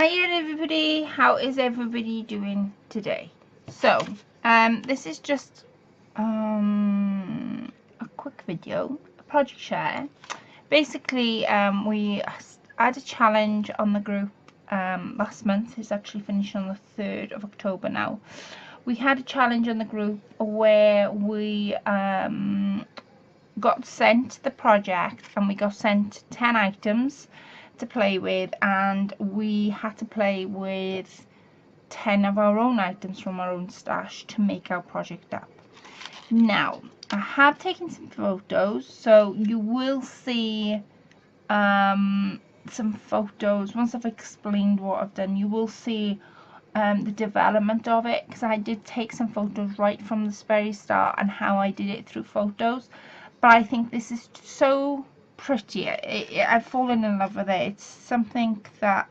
Hiya everybody, how is everybody doing today? So, this is just a quick video, a project share. Basically, we had a challenge on the group last month. It's actually finished on the 3rd of October now. We had a challenge on the group where we got sent the project and we got sent 10 items to play with, and we had to play with 10 of our own items from our own stash to make our project up. Now, I have taken some photos, so you will see some photos. Once I've explained what I've done, you will see the development of it, because I did take some photos right from the very start and how I did it through photos. But I think this is so pretty. I've fallen in love with it. It's something that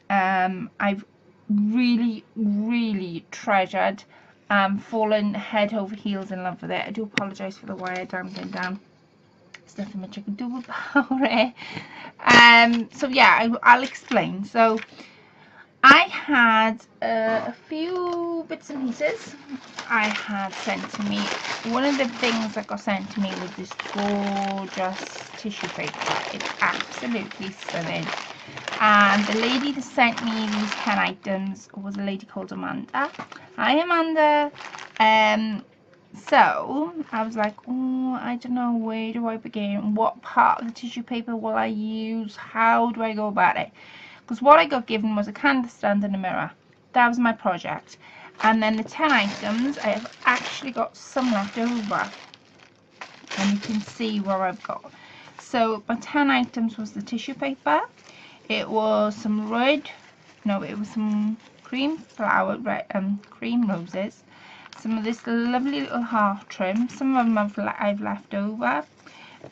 I've really treasured. Fallen head over heels in love with it. I do apologise for the wire dancing down. There's nothing much I can do about it. So yeah, I'll explain. So I had a few bits and pieces I had sent to me. One of the things that got sent to me was this gorgeous tissue paper. It's absolutely stunning. And the lady that sent me these 10 items was a lady called Amanda. Hi Amanda. So I was like, oh, I don't know, where do I begin? What part of the tissue paper will I use? How do I go about it? Because what I got given was a candle stand and a mirror. That was my project. And then the 10 items, I have actually got some left over. And you can see where I've got. So my 10 items was the tissue paper. It was some it was some cream flower, cream roses. Some of this lovely little half trim. Some of them I've left over.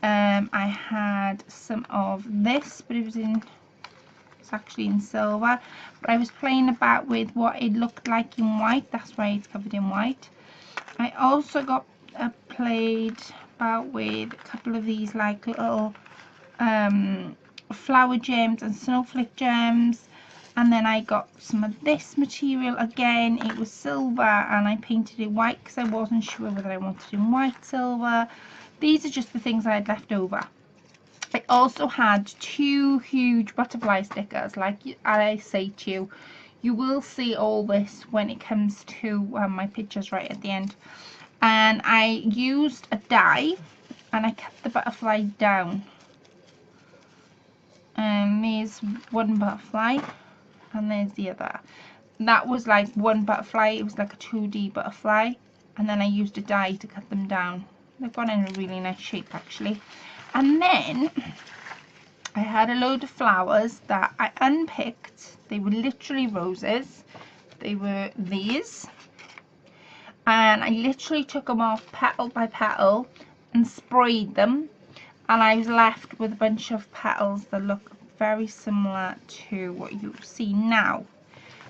I had some of this, but it was actually in silver, but I was playing about with what it looked like in white. That's why it's covered in white. I also got played about with a couple of these like little flower gems and snowflake gems, and then I got some of this material. Again, it was silver and I painted it white because I wasn't sure whether I wanted in white silver. These are just the things I had left over. I also had 2 huge butterfly stickers. Like I say to you, you will see all this when it comes to my pictures right at the end. And I used a die and I cut the butterfly down. And there's one butterfly and there's the other. That was like one butterfly. It was like a 2D butterfly. And then I used a die to cut them down. They've gone in a really nice shape actually. And then I had a load of flowers that I unpicked. They were literally roses. They were these. And I literally took them off petal by petal and sprayed them. And I was left with a bunch of petals that look very similar to what you see now.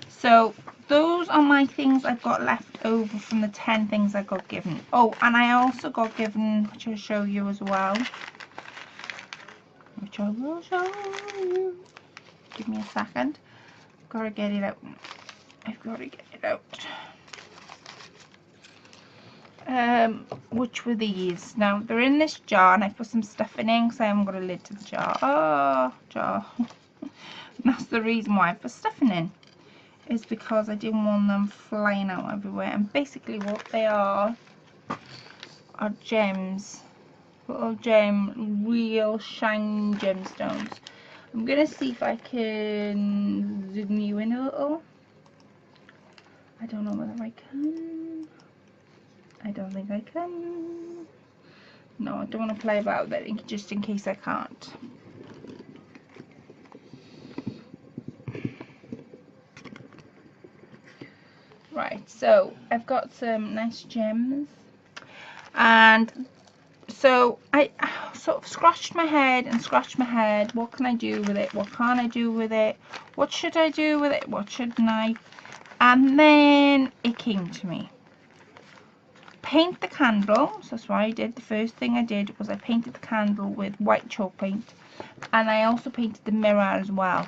So those are my things I've got left over from the 10 things I got given. Oh, and I also got given, which I'll show you as well. Which I will show you. Give me a second. I've got to get it out. I've got to get it out. Which were these? Now they're in this jar, and I put some stuff in because I haven't got a lid to the jar. Oh, jar. That's the reason why I put stuff in. Is because I didn't want them flying out everywhere. And basically, what they are gems. Little real shiny gemstones. I'm gonna see if I can zoom you in a little. I don't know whether I can. I don't think I can. No, I don't want to play about that just in case I can't. Right, so I've got some nice gems, and so I sort of scratched my head. What can I do with it? What can't I do with it? What should I do with it? What shouldn't I? And then it came to me. Paint the candle. So that's what I did. The first thing I did was I painted the candle with white chalk paint. And I also painted the mirror as well.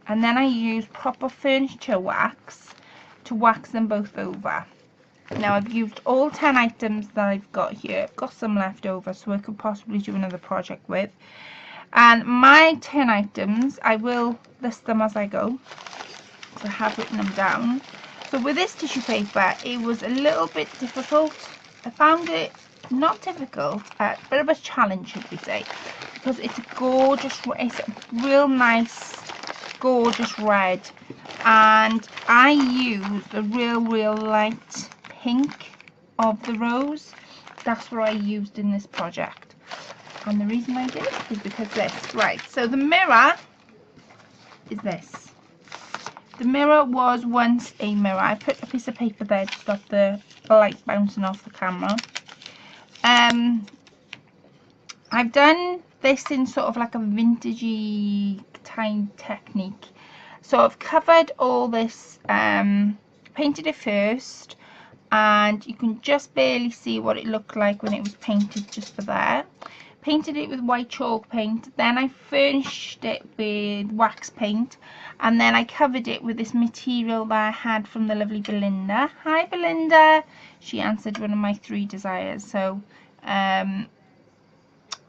and then I use proper furniture wax to wax them both over. Now I've used all 10 items that I've got here. I've got some left over, so I could possibly do another project with. And my 10 items, I will list them as I go, because I have written them down. So with this tissue paper, it was a little bit difficult. I found it not difficult, a bit of a challenge, should we say, because it's a gorgeous, it's a real nice, gorgeous red. And I used a real light pink of the rose. That's what I used in this project, and the reason I did is because this. Right, so the mirror is this. The mirror was once a mirror. I put a piece of paper there to stop the light bouncing off the camera. I've done this in sort of like a vintagey time technique. So I've covered all this, painted it first, and you can just barely see what it looked like when it was painted just for there. Painted it with white chalk paint, then I furnished it with wax paint, and then I covered it with this material that I had from the lovely Belinda. Hi Belinda! She answered one of my 3 desires, so I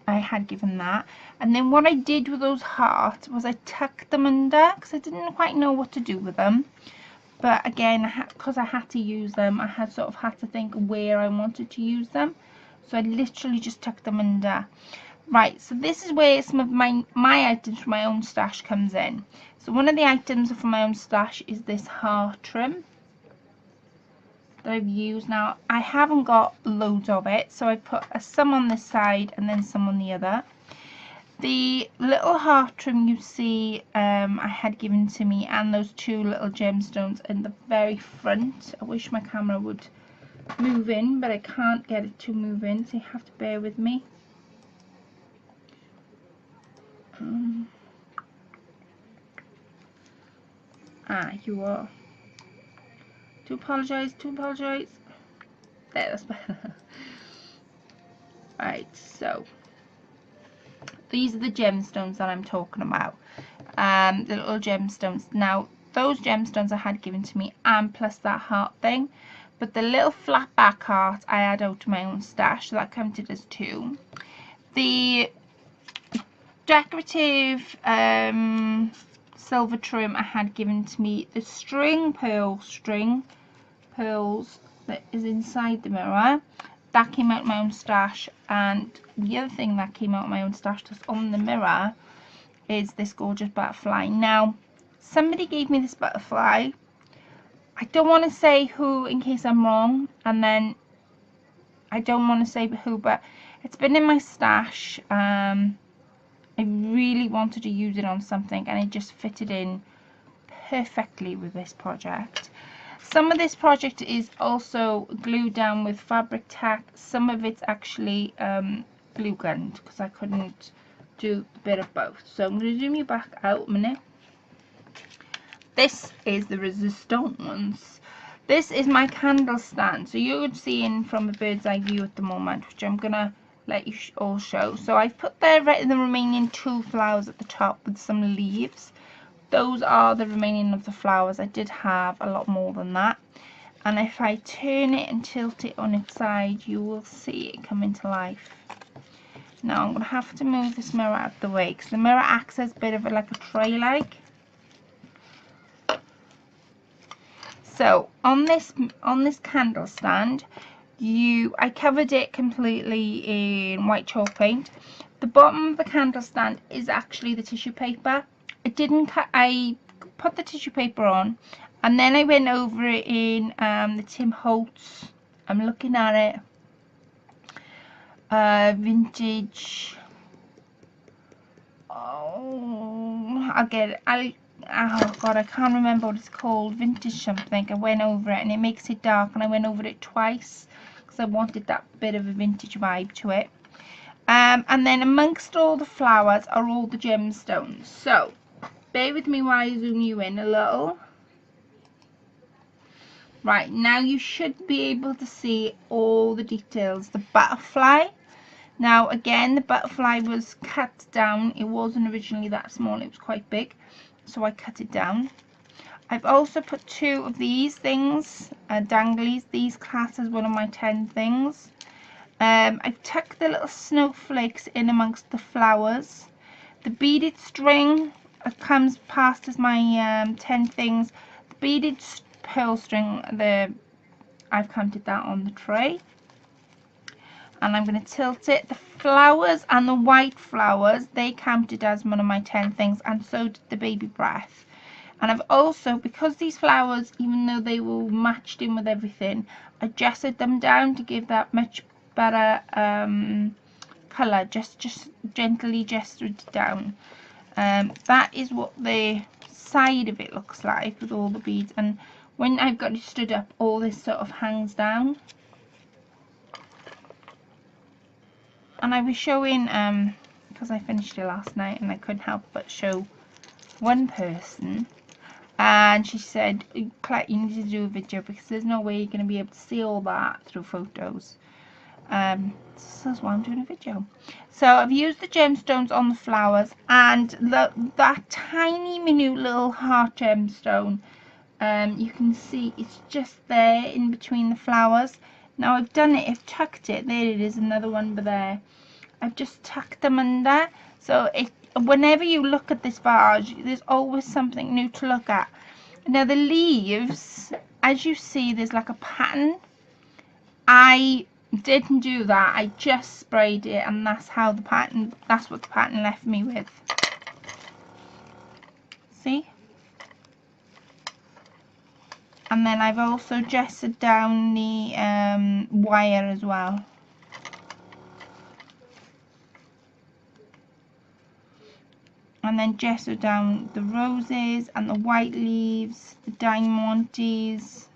had given that. And then what I did with those hearts was I tucked them under, because I didn't quite know what to do with them. But again, because I had to use them, I had sort of had to think where I wanted to use them. So I literally just tucked them under. Right, so this is where some of my items from my own stash comes in. So one of the items from my own stash is this heart trim that I've used. Now, I haven't got loads of it, so I put some on this side and then some on the other. The little heart trim you see I had given to me, and those 2 little gemstones in the very front. I wish my camera would move in, but I can't get it to move in, so you have to bear with me. You are. To apologise. There, that's better. Right, so these are the gemstones that I'm talking about. The little gemstones. Now, those gemstones I had given to me, and plus that heart thing. But the little flat back heart I had out of my own stash, so that counted as 2. The decorative silver trim I had given to me, the string pearls that is inside the mirror, that came out of my own stash. And the other thing that came out of my own stash that's on the mirror is this gorgeous butterfly. Now, somebody gave me this butterfly. I don't want to say who in case I'm wrong, and then I don't want to say who, but it's been in my stash. I really wanted to use it on something, and it just fitted in perfectly with this project. Some of this project is also glued down with fabric tack. Some of it's actually glue gunned, because I couldn't do a bit of both. So I'm going to zoom you back out a minute. This is the resistant ones. This is my candle stand. So you're seeing from a bird's eye view at the moment, which I'm going to let you all show. So I've put there the remaining 2 flowers at the top with some leaves. Those are the remaining of the flowers. I did have a lot more than that. And if I turn it and tilt it on its side, you will see it come into life. Now I'm going to have to move this mirror out of the way, because the mirror acts as a bit of like a tray-like. So on this candle stand, I covered it completely in white chalk paint. The bottom of the candle stand is actually the tissue paper. I put the tissue paper on, and then I went over it in the Tim Holtz. I'm looking at it. Vintage. Oh, I'll get it. Oh god, I can't remember what it's called. Vintage something. I went over it, and it makes it dark, and I went over it twice because I wanted that bit of a vintage vibe to it. And then amongst all the flowers are all the gemstones. So bear with me while I zoom you in a little. Right, now you should be able to see all the details. The butterfly. Now again, the butterfly was cut down. It wasn't originally that small, it was quite big. so I cut it down. I've also put 2 of these things, danglies. These class as one of my 10 things. I've tucked the little snowflakes in amongst the flowers. The beaded string comes past as my 10 things. The beaded pearl string, I've counted that on the tray. And I'm going to tilt it. The flowers and the white flowers, they counted as one of my 10 things, and so did the baby breath. And I've also, because these flowers, even though they were matched in with everything, I gessoed them down to give that much better colour. Just gently gestured down. That is what the side of it looks like with all the beads. And when I've got it stood up, all this sort of hangs down. And I was showing, because I finished it last night and I couldn't help but show one person, and she said, Claire, you need to do a video because there's no way you're going to be able to see all that through photos. So that's why I'm doing a video. So I've used the gemstones on the flowers, and that tiny minute little heart gemstone, you can see it's just there in between the flowers. Now I've done it, I've tucked it, there it is, another one but there. I've just tucked them under, so whenever you look at this vase, there's always something new to look at. Now the leaves, as you see, there's like a pattern. I didn't do that, I just sprayed it, and that's what the pattern left me with. See? And then I've also gessoed down the wire as well. And then gesso down the roses and the white leaves, the diamantes.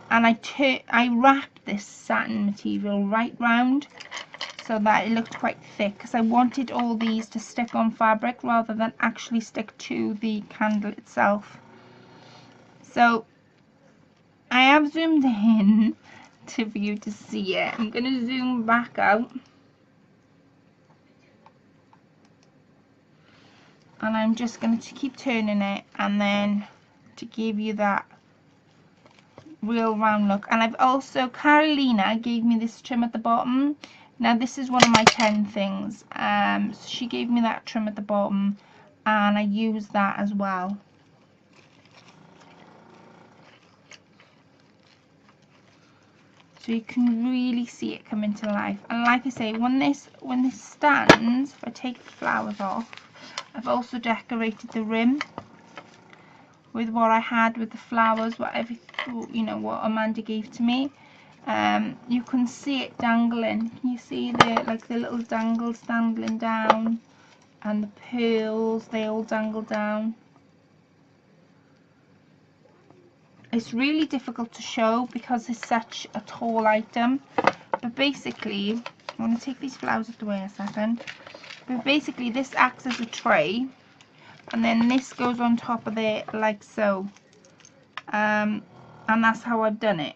And I wrapped this satin material right round so that it looked quite thick, because I wanted all these to stick on fabric rather than actually stick to the candle itself. So I have zoomed in for you to see it. I'm going to zoom back out. And I'm just going to keep turning it, and then to give you that real round look. And I've also, Carolina gave me this trim at the bottom. Now this is one of my 10 things. So she gave me that trim at the bottom, and I used that as well. So you can really see it come into life. And like I say, when this stands, if I take the flowers off, I've also decorated the rim with what I had with the flowers, what Amanda gave to me. You can see it dangling. Can you see the little dangles dangling down, and the pearls, they all dangle down. It's really difficult to show because it's such a tall item, but basically, I want to take these flowers out the way a second. But basically this acts as a tray, and then this goes on top of it like so, and that's how I've done it.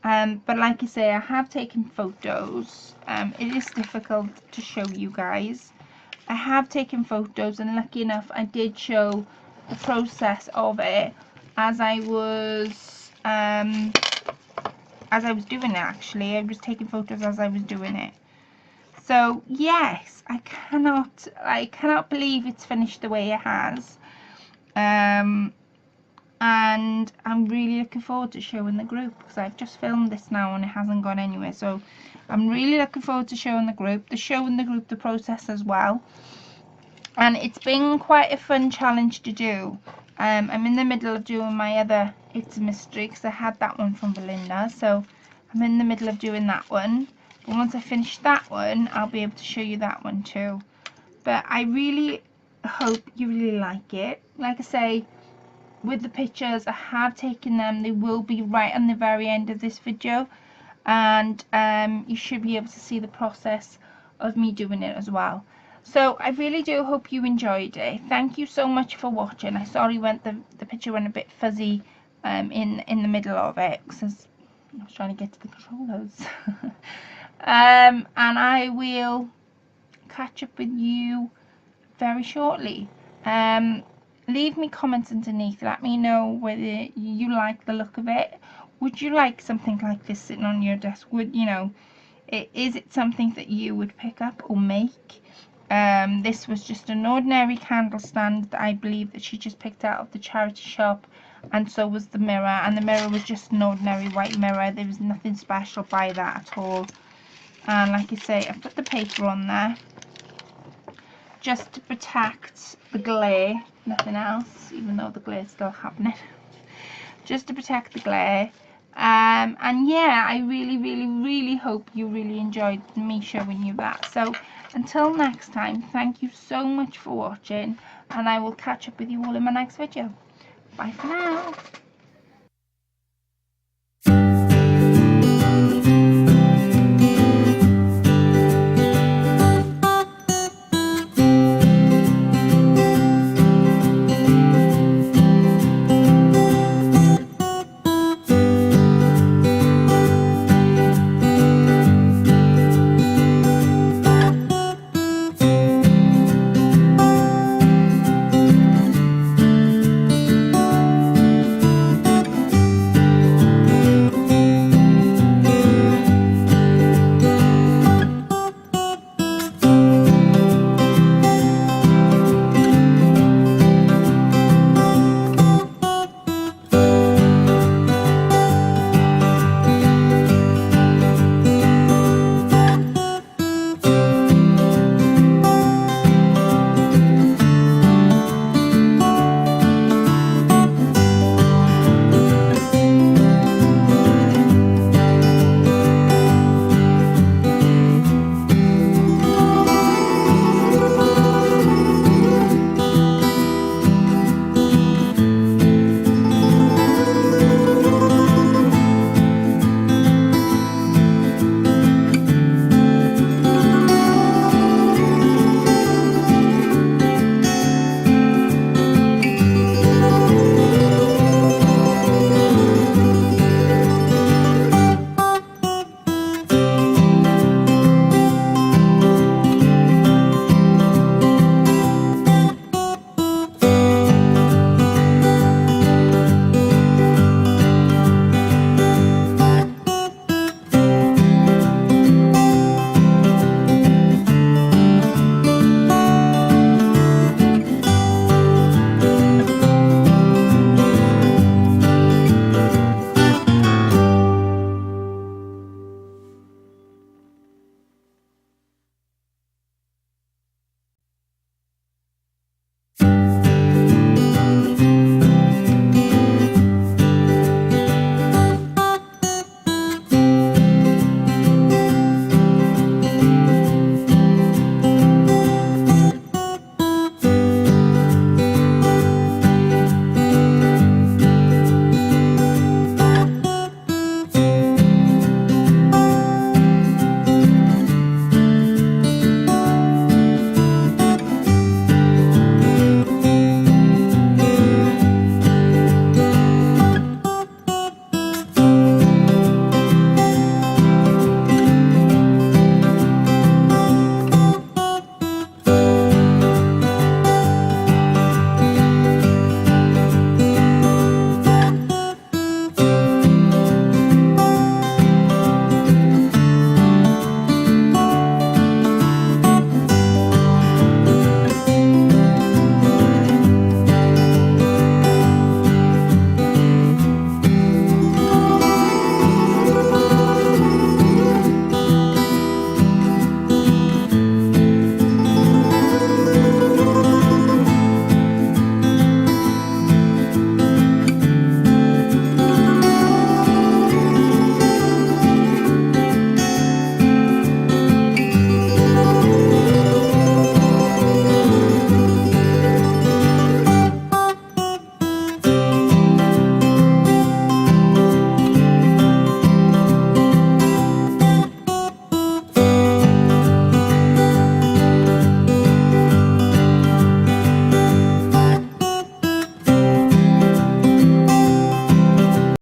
But like I say, I have taken photos. It is difficult to show you guys. I have taken photos, and lucky enough I did show the process of it as I was doing it. Actually, I was taking photos as I was doing it. So yes, I cannot believe it's finished the way it has, and I'm really looking forward to showing the group, because I've just filmed this now and it hasn't gone anywhere. So I'm really looking forward to showing the group, the process as well. And it's been quite a fun challenge to do. I'm in the middle of doing my other It's a Mystery, because I had that one from Belinda, so I'm in the middle of doing that one. But once I finish that one, I'll be able to show you that one too. But I really hope you really like it. Like I say, with the pictures, I have taken them. They will be right on the very end of this video, and you should be able to see the process of me doing it as well. So I really do hope you enjoyed it. Thank you so much for watching. I'm sorry the picture went a bit fuzzy in the middle of it, because I was trying to get to the controllers. And I will catch up with you very shortly. Leave me comments underneath. Let me know whether you like the look of it. Would you like something like this sitting on your desk? Would you know? Is it something that you would pick up or make? This was just an ordinary candle stand that I believe that she just picked out of the charity shop, and so was the mirror, and the mirror was just an ordinary white mirror. There was nothing special by that at all. And like I say, I put the paper on there just to protect the glare, nothing else, even though the glare is still happening. Just to protect the glare. And yeah, I really hope you really enjoyed me showing you that. So until next time, thank you so much for watching, and I will catch up with you all in my next video. Bye for now.